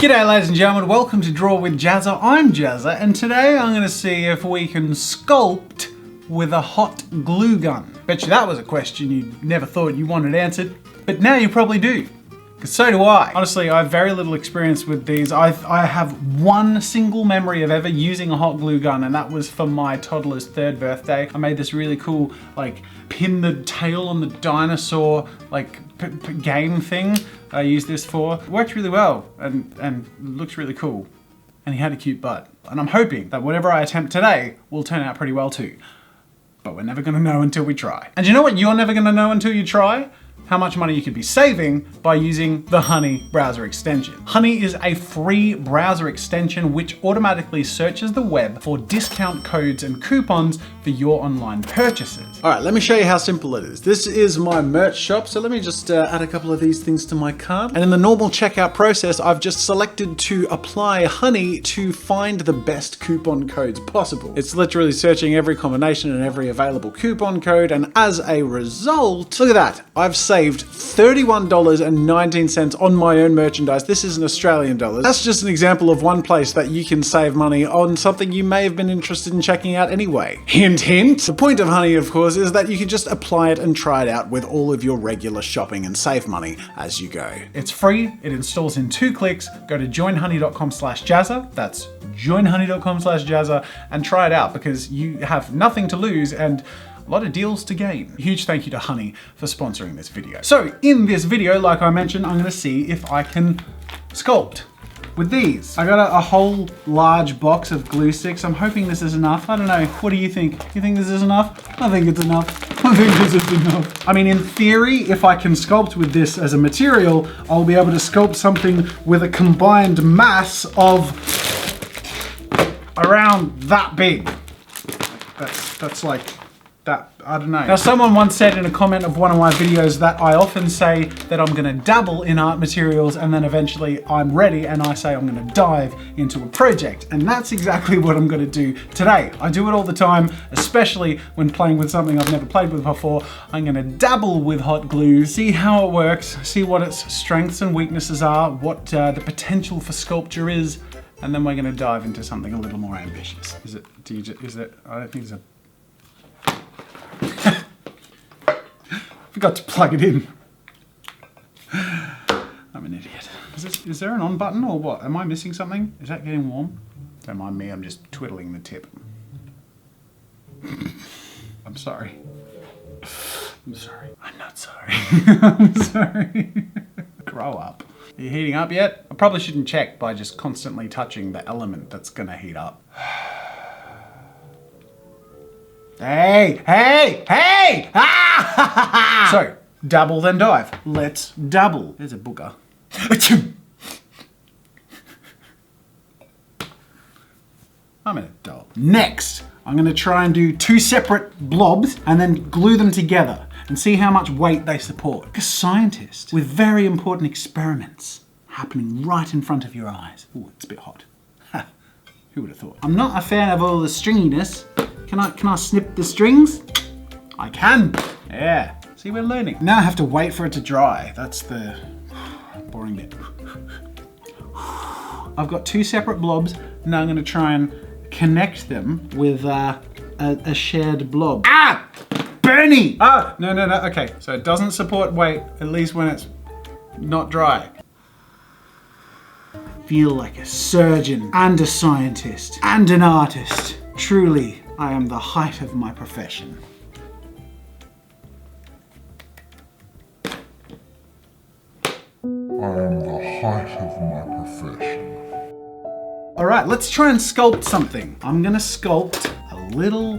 G'day ladies and gentlemen, welcome to Draw with Jazza. I'm Jazza and today I'm going to see if we can sculpt with a hot glue gun. Bet you that was a question you never thought you wanted answered, but now you probably do. Because so do I. Honestly, I have very little experience with these. I have one single memory of ever using a hot glue gun, and that was for my toddler's 3rd birthday. I made this really cool, like, pin the tail on the dinosaur, like, game thing. I used this for. It worked really well, and looks really cool. And he had a cute butt. And I'm hoping that whatever I attempt today will turn out pretty well too. But we're never gonna know until we try. And you know what you're never gonna know until you try? How much money you could be saving by using the Honey browser extension. Honey is a free browser extension which automatically searches the web for discount codes and coupons for your online purchases. All right, let me show you how simple it is. This is my merch shop, so let me just add a couple of these things to my cart. And in the normal checkout process, I've just selected to apply Honey to find the best coupon codes possible. It's literally searching every combination and every available coupon code, and as a result, look at that, I've saved $31.19 on my own merchandise. This is in Australian dollars. That's just an example of one place that you can save money on something you may have been interested in checking out anyway. Hint, hint. The point of Honey, of course, is that you can just apply it and try it out with all of your regular shopping and save money as you go. It's free, it installs in 2 clicks. Go to joinhoney.com/Jazza, that's joinhoney.com/Jazza, and try it out because you have nothing to lose and a lot of deals to gain. A huge thank you to Honey for sponsoring this video. So in this video, like I mentioned, I'm gonna see if I can sculpt with these. I got a whole large box of glue sticks. I'm hoping this is enough. I don't know, what do you think? You think this is enough? I think it's enough. I think this is enough. I mean, in theory, if I can sculpt with this as a material, I'll be able to sculpt something with a combined mass of around that big. That's like, that, I don't know. Now, someone once said in a comment of one of my videos that I often say that I'm gonna dabble in art materials and then eventually I'm ready and I say I'm gonna dive into a project. And that's exactly what I'm gonna do today. I do it all the time, especially when playing with something I've never played with before. I'm gonna dabble with hot glue, see how it works, see what its strengths and weaknesses are, what the potential for sculpture is, and then we're gonna dive into something a little more ambitious. I don't think it's a forgot to plug it in. I'm an idiot. Is there an on button or what? Am I missing something? Is that getting warm? Don't mind me, I'm just twiddling the tip. I'm sorry. I'm sorry. I'm not sorry. I'm sorry. Grow up. Are you heating up yet? I probably shouldn't check by just constantly touching the element that's gonna heat up. Hey, hey, hey! Ah! So, dabble then dive. Let's dabble. There's a booger. I'm an adult. Next, I'm gonna try and do 2 separate blobs and then glue them together and see how much weight they support. Like a scientist with very important experiments happening right in front of your eyes. Ooh, it's a bit hot. Who would have thought? I'm not a fan of all the stringiness. Can I snip the strings? I can. Yeah. See, we're learning. Now I have to wait for it to dry. That's the boring bit. I've got 2 separate blobs. Now I'm gonna try and connect them with a shared blob. Ah! Bernie! Ah! No. Okay, so it doesn't support weight, at least when it's not dry. Feel like a surgeon and a scientist and an artist. Truly, I am the height of my profession. I am the height of my profession. All right, let's try and sculpt something. I'm gonna sculpt a little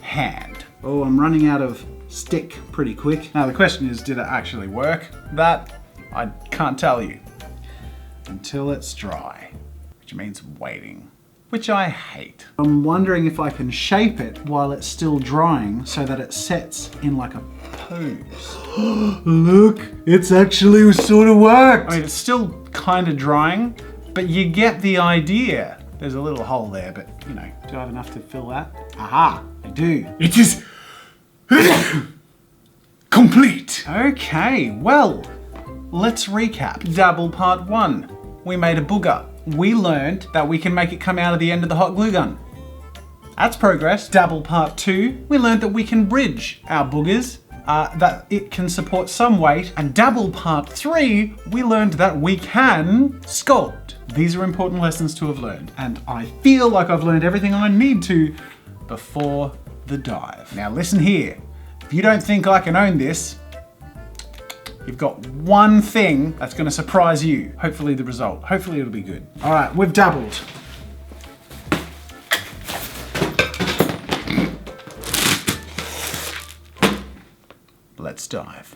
hand. Oh, I'm running out of stick pretty quick. Now the question is, did it actually work? That, I can't tell you. Until it's dry, which means waiting. Which I hate. I'm wondering if I can shape it while it's still drying so that it sets in like a pose. Look, it's actually sort of worked. I mean, it's still kind of drying, but you get the idea. There's a little hole there, but you know, do I have enough to fill that? Aha, I do. It is complete. Okay, well, let's recap. Dabble part 1. we made a booger. We learned that we can make it come out of the end of the hot glue gun. That's progress. Dabble part 2, we learned that we can bridge our boogers, that it can support some weight. And dabble part 3, we learned that we can sculpt. These are important lessons to have learned, and I feel like I've learned everything I need to before the dive. Now listen here, if you don't think I can own this, you've got one thing that's gonna surprise you. Hopefully the result. Hopefully it'll be good. All right, we've dabbled. Let's dive.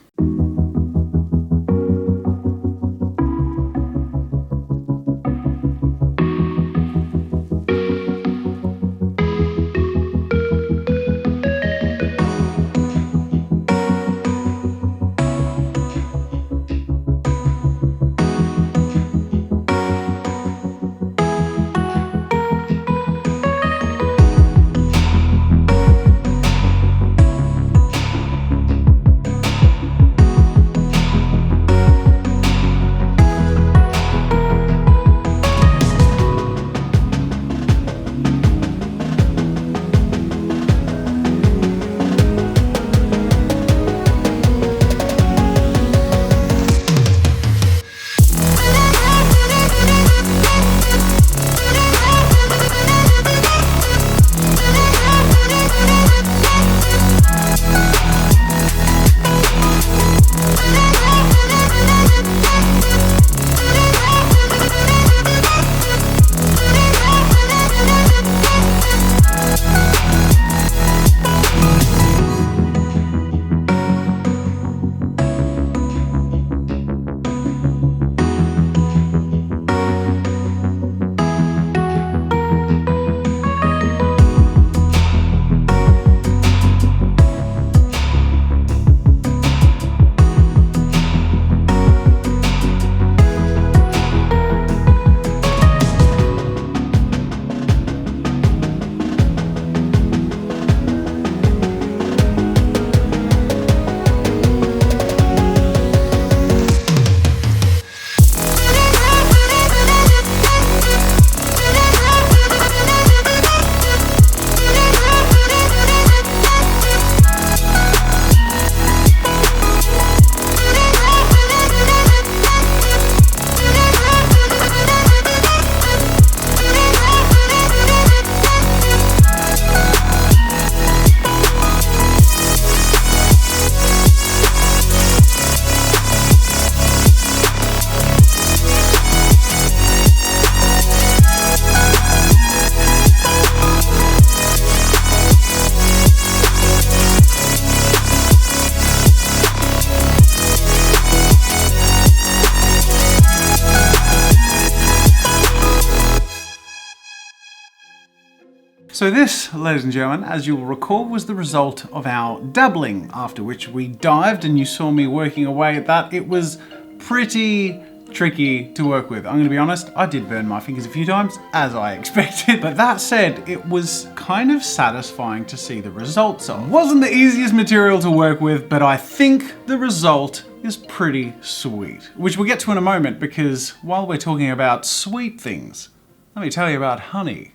So this, ladies and gentlemen, as you'll recall, was the result of our dabbling, after which we dived and you saw me working away at that. It was pretty tricky to work with. I'm gonna be honest, I did burn my fingers a few times, as I expected. But that said, it was kind of satisfying to see the results of. It wasn't the easiest material to work with, but I think the result is pretty sweet. Which we'll get to in a moment, because while we're talking about sweet things, let me tell you about honey.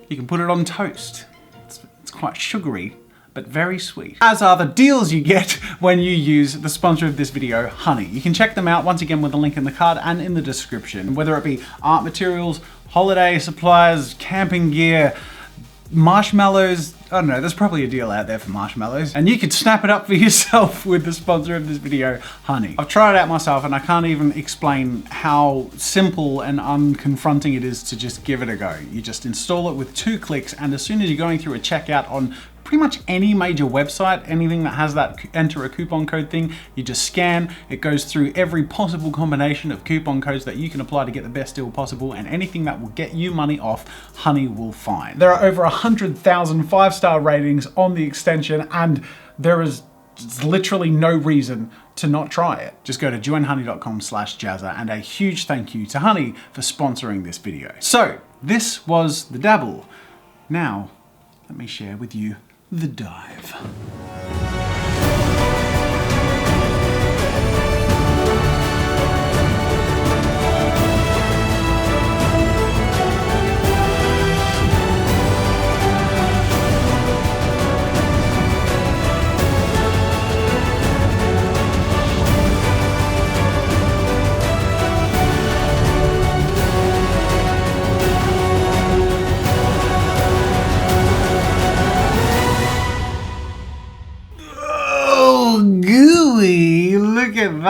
You can put it on toast. It's quite sugary, but very sweet. As are the deals you get when you use the sponsor of this video, Honey. You can check them out once again with the link in the card and in the description. Whether it be art materials, holiday supplies, camping gear, marshmallows, I don't know, there's probably a deal out there for marshmallows. And you could snap it up for yourself with the sponsor of this video, Honey. I've tried it out myself and I can't even explain how simple and unconfronting it is to just give it a go. You just install it with 2 clicks, and as soon as you're going through a checkout on pretty much any major website, anything that has that enter a coupon code thing, you just scan, it goes through every possible combination of coupon codes that you can apply to get the best deal possible, and anything that will get you money off, Honey will find. There are over 100,000 5-star ratings on the extension, and there is literally no reason to not try it. Just go to joinhoney.com/Jazza, and a huge thank you to Honey for sponsoring this video. So this was the dabble. Now, let me share with you the dive.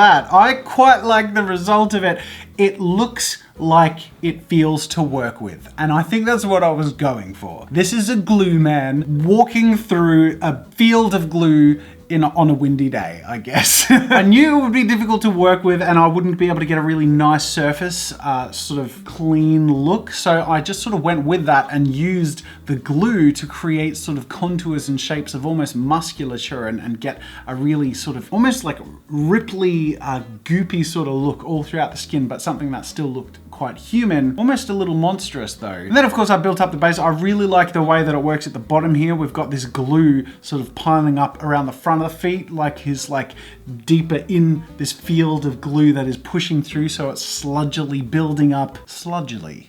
that. I quite like the result of it. It looks like it feels to work with, and I think that's what I was going for. This is a glue man walking through a field of glue on a windy day, I guess. I knew it would be difficult to work with and I wouldn't be able to get a really nice surface, sort of clean look. So I just sort of went with that and used the glue to create sort of contours and shapes of almost musculature and get a really sort of almost like ripply, goopy sort of look all throughout the skin, but something that still looked quite human, almost a little monstrous though. And then of course I built up the base. I really like the way that it works at the bottom here. We've got this glue sort of piling up around the front of the feet, like he's like deeper in this field of glue that is pushing through, so it's sludgily building up. Sludgily.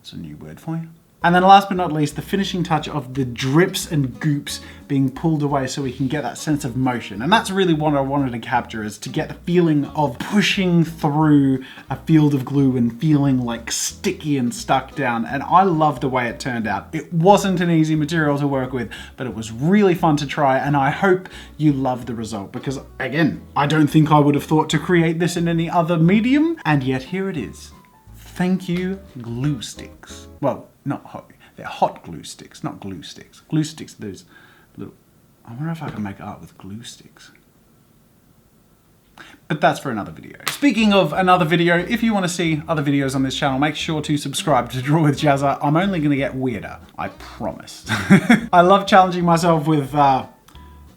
It's a new word for you. And then last but not least, the finishing touch of the drips and goops being pulled away so we can get that sense of motion. And that's really what I wanted to capture, is to get the feeling of pushing through a field of glue and feeling like sticky and stuck down. And I love the way it turned out. It wasn't an easy material to work with, but it was really fun to try. And I hope you love the result, because again, I don't think I would have thought to create this in any other medium. And yet here it is. Thank you, glue sticks. Well, not hot. They're hot glue sticks, not glue sticks. Glue sticks, those little... I wonder if I can make art with glue sticks. But that's for another video. Speaking of another video, if you want to see other videos on this channel, make sure to subscribe to Draw with Jazza. I'm only going to get weirder, I promise. I love challenging myself with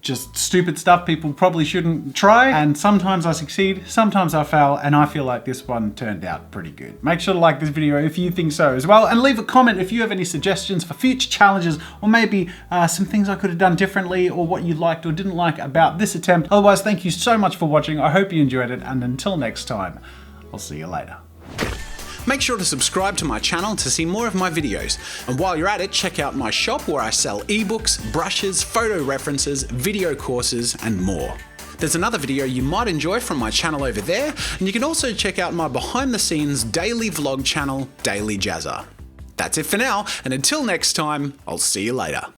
just stupid stuff people probably shouldn't try, and sometimes I succeed, sometimes I fail, and I feel like this one turned out pretty good. Make sure to like this video if you think so as well, and leave a comment if you have any suggestions for future challenges, or maybe some things I could have done differently, or what you liked or didn't like about this attempt. Otherwise, thank you so much for watching. I hope you enjoyed it, and until next time, I'll see you later. Make sure to subscribe to my channel to see more of my videos. And while you're at it, check out my shop where I sell ebooks, brushes, photo references, video courses, and more. There's another video you might enjoy from my channel over there, and you can also check out my behind the scenes daily vlog channel, Daily Jazza. That's it for now, and until next time, I'll see you later.